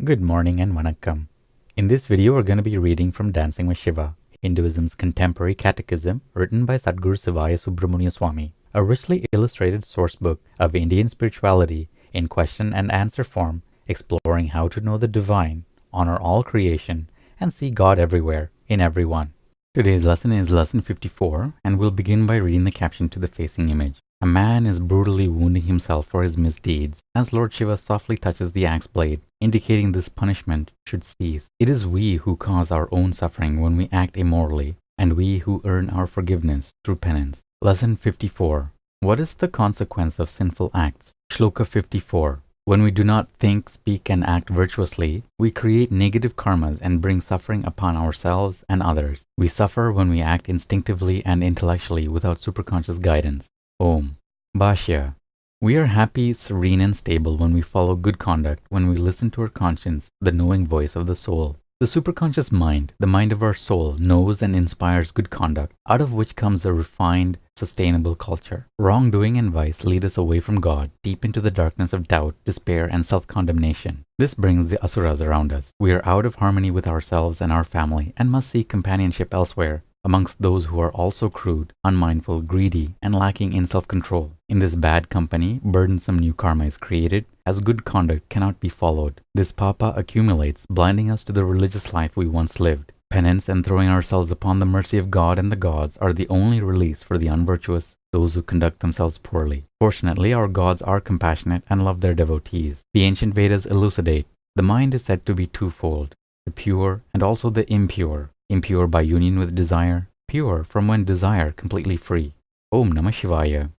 Good morning and vanakkam. In this video, we're going to be reading from Dancing with Shiva, Hinduism's contemporary catechism written by Sadhguru Sivaya Subramania Swami, a richly illustrated sourcebook of Indian spirituality in question and answer form, exploring how to know the divine, honor all creation, and see God everywhere, in everyone. Today's lesson is lesson 54, and we'll begin by reading the caption to the facing image. A man is brutally wounding himself for his misdeeds, as Lord Shiva softly touches the axe blade, indicating this punishment should cease. It is we who cause our own suffering when we act immorally, and we who earn our forgiveness through penance. Lesson 54. What is the consequence of sinful acts? Shloka 54. When we do not think, speak, and act virtuously, we create negative karmas and bring suffering upon ourselves and others. We suffer when we act instinctively and intellectually without superconscious guidance. Om. Bhashya. We are happy, serene, and stable when we follow good conduct, when we listen to our conscience, the knowing voice of the soul. The superconscious mind, the mind of our soul, knows and inspires good conduct, out of which comes a refined, sustainable culture. Wrongdoing and vice lead us away from God, deep into the darkness of doubt, despair, and self-condemnation. This brings the asuras around us. We are out of harmony with ourselves and our family, and must seek companionship elsewhere, amongst those who are also crude, unmindful, greedy, and lacking in self-control. In this bad company, burdensome new karma is created, as good conduct cannot be followed. This papa accumulates, blinding us to the religious life we once lived. Penance and throwing ourselves upon the mercy of God and the gods are the only release for the unvirtuous, those who conduct themselves poorly. Fortunately, our gods are compassionate and love their devotees. The ancient Vedas elucidate, the mind is said to be twofold, the pure and also the impure. Impure by union with desire, pure from when desire completely free. Om Namah Shivaya.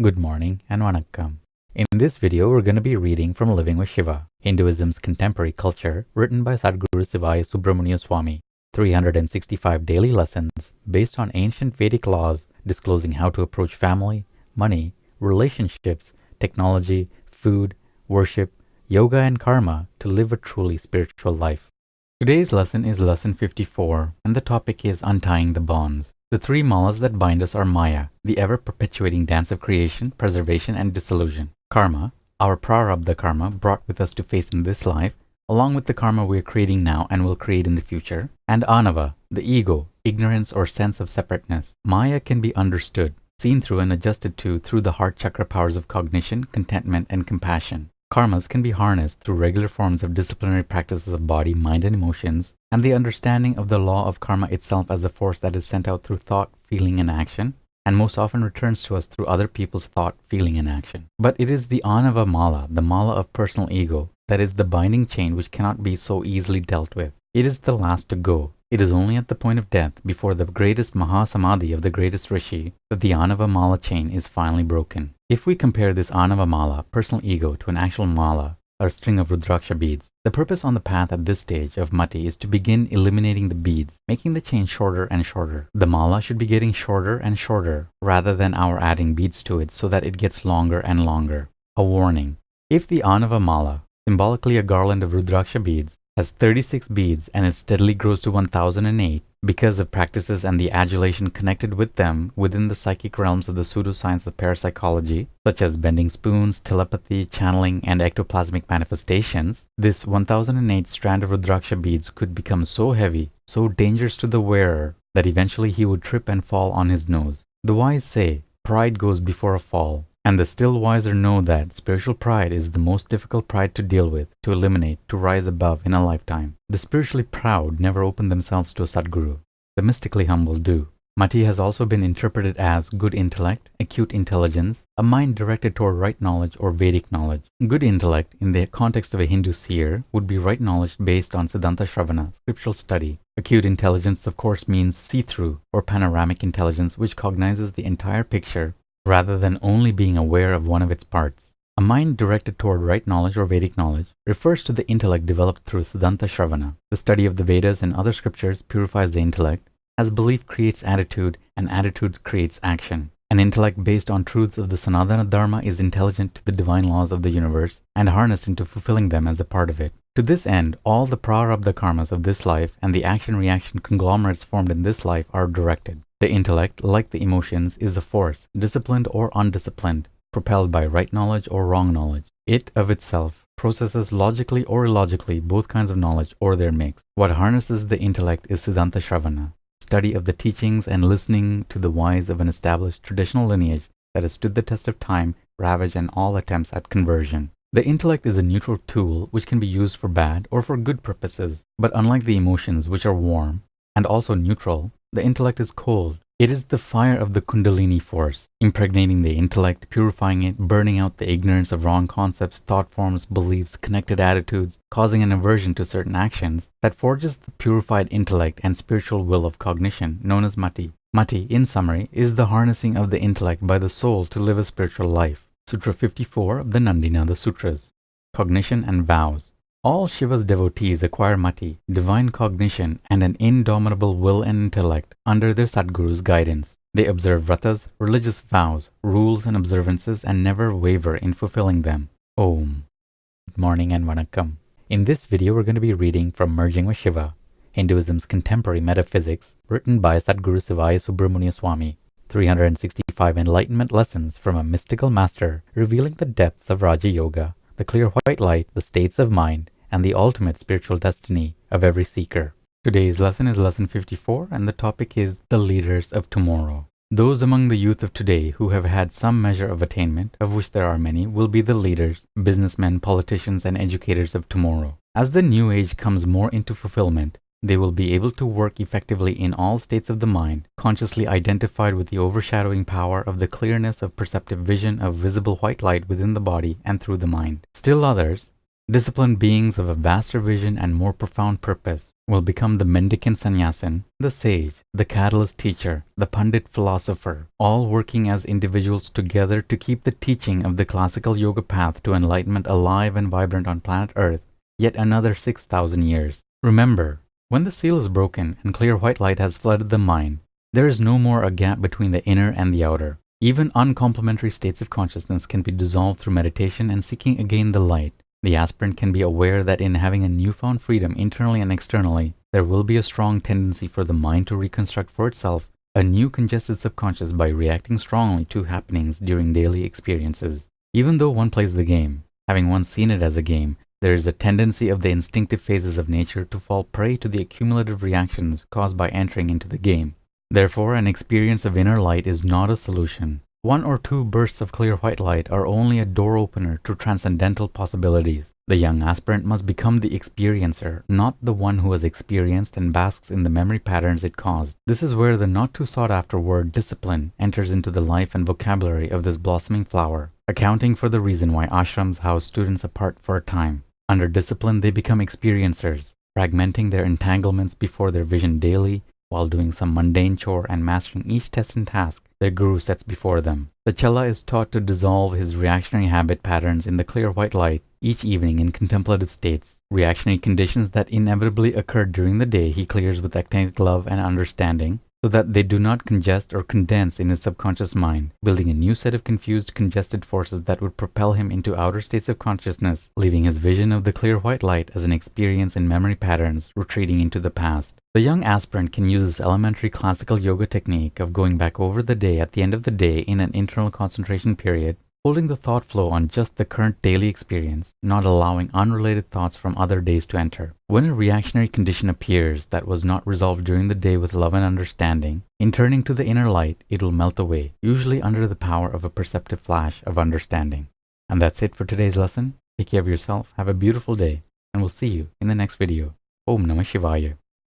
Good morning and vanakkam. In this video, we're going to be reading from Living with Shiva, Hinduism's contemporary culture, written by Sadhguru Sivaya Subramania Swami. 365 daily lessons based on ancient Vedic laws disclosing how to approach family, money, relationships, technology, food, worship, yoga, and karma to live a truly spiritual life. Today's lesson is lesson 54, and the topic is untying the bonds. The three malas that bind us are Maya, the ever-perpetuating dance of creation, preservation, and dissolution. Karma, our prarabdha karma brought with us to face in this life, along with the karma we are creating now and will create in the future. And anava, the ego, ignorance or sense of separateness. Maya can be understood, seen through and adjusted to through the heart-chakra powers of cognition, contentment, and compassion. Karmas can be harnessed through regular forms of disciplinary practices of body, mind, and emotions, and the understanding of the law of karma itself as a force that is sent out through thought, feeling, and action, and most often returns to us through other people's thought, feeling, and action. But it is the anava mala, the mala of personal ego, that is the binding chain which cannot be so easily dealt with. It is the last to go. It is only at the point of death, before the greatest mahasamadhi of the greatest rishi, that the anava mala chain is finally broken. If we compare this anava mala, personal ego, to an actual mala, or string of rudraksha beads, the purpose on the path at this stage of mati is to begin eliminating the beads, making the chain shorter and shorter. The mala should be getting shorter and shorter, rather than our adding beads to it so that it gets longer and longer. A warning. If the anava mala, symbolically a garland of rudraksha beads, has 36 beads and it steadily grows to 1008 because of practices and the adulation connected with them within the psychic realms of the pseudoscience of parapsychology, such as bending spoons, telepathy, channeling, and ectoplasmic manifestations, this 1008 strand of rudraksha beads could become so heavy, so dangerous to the wearer, that eventually he would trip and fall on his nose. The wise say, pride goes before a fall. And the still wiser know that spiritual pride is the most difficult pride to deal with, to eliminate, to rise above in a lifetime. The spiritually proud never open themselves to a Sadguru. The mystically humble do. Mati has also been interpreted as good intellect, acute intelligence, a mind directed toward right knowledge or Vedic knowledge. Good intellect, in the context of a Hindu seer, would be right knowledge based on Siddhanta Shravana, scriptural study. Acute intelligence, of course, means see-through or panoramic intelligence, which cognizes the entire picture rather than only being aware of one of its parts. A mind directed toward right knowledge or Vedic knowledge refers to the intellect developed through Siddhanta Shravana. The study of the Vedas and other scriptures purifies the intellect, as belief creates attitude and attitude creates action. An intellect based on truths of the Sanatana Dharma is intelligent to the divine laws of the universe and harnessed into fulfilling them as a part of it. To this end, all the prarabdha karmas of this life and the action-reaction conglomerates formed in this life are directed. The intellect, like the emotions, is a force, disciplined or undisciplined, propelled by right knowledge or wrong knowledge. It, of itself, processes logically or illogically both kinds of knowledge or their mix. What harnesses the intellect is Siddhanta Shravana, study of the teachings and listening to the wise of an established traditional lineage that has stood the test of time, ravage, and all attempts at conversion. The intellect is a neutral tool which can be used for bad or for good purposes, but unlike the emotions, which are warm and also neutral, the intellect is cold. It is the fire of the Kundalini force, impregnating the intellect, purifying it, burning out the ignorance of wrong concepts, thought forms, beliefs, connected attitudes, causing an aversion to certain actions, that forges the purified intellect and spiritual will of cognition, known as mati. Mati, in summary, is the harnessing of the intellect by the soul to live a spiritual life. Sutra 54 of the Nandinada Sutras. Cognition and vows. All Shiva's devotees acquire mati, divine cognition, and an indomitable will and intellect under their Sadguru's guidance. They observe vratas, religious vows, rules and observances, and never waver in fulfilling them. Om. Good morning and vanakkam. In this video, we're going to be reading from Merging with Shiva, Hinduism's Contemporary Metaphysics, written by Sadguru Sivaya Subramania Swami. 365 enlightenment lessons from a mystical master revealing the depths of Raja Yoga, the clear white light, the states of mind, and the ultimate spiritual destiny of every seeker. Today's lesson is lesson 54, and the topic is the leaders of tomorrow. Those among the youth of today who have had some measure of attainment, of which there are many, will be the leaders, businessmen, politicians, and educators of tomorrow. As the new age comes more into fulfillment, they will be able to work effectively in all states of the mind, consciously identified with the overshadowing power of the clearness of perceptive vision of visible white light within the body and through the mind. Still others, disciplined beings of a vaster vision and more profound purpose, will become the mendicant sannyasin, the sage, the catalyst teacher, the pandit philosopher, all working as individuals together to keep the teaching of the classical yoga path to enlightenment alive and vibrant on planet Earth yet another 6,000 years. Remember, when the seal is broken and clear white light has flooded the mind, there is no more a gap between the inner and the outer. Even uncomplementary states of consciousness can be dissolved through meditation and seeking again the light. The aspirant can be aware that in having a newfound freedom internally and externally, there will be a strong tendency for the mind to reconstruct for itself a new congested subconscious by reacting strongly to happenings during daily experiences. Even though one plays the game, having once seen it as a game, there is a tendency of the instinctive phases of nature to fall prey to the accumulative reactions caused by entering into the game. Therefore, an experience of inner light is not a solution. One or two bursts of clear white light are only a door opener to transcendental possibilities. The young aspirant must become the experiencer, not the one who has experienced and basks in the memory patterns it caused. This is where the not too sought after word discipline enters into the life and vocabulary of this blossoming flower, accounting for the reason why ashrams house students apart for a time. Under discipline, they become experiencers, fragmenting their entanglements before their vision daily, while doing some mundane chore and mastering each test and task their guru sets before them. The chela is taught to dissolve his reactionary habit patterns in the clear white light each evening in contemplative states. Reactionary conditions that inevitably occur during the day he clears with actinic love and understanding, so that they do not congest or condense in his subconscious mind, building a new set of confused, congested forces that would propel him into outer states of consciousness, leaving his vision of the clear white light as an experience in memory patterns, retreating into the past. The young aspirant can use this elementary classical yoga technique of going back over the day at the end of the day in an internal concentration period, holding the thought flow on just the current daily experience, not allowing unrelated thoughts from other days to enter. When a reactionary condition appears that was not resolved during the day with love and understanding, in turning to the inner light, it will melt away, usually under the power of a perceptive flash of understanding. And that's it for today's lesson. Take care of yourself, have a beautiful day, and we'll see you in the next video. Om Namah Shivaya.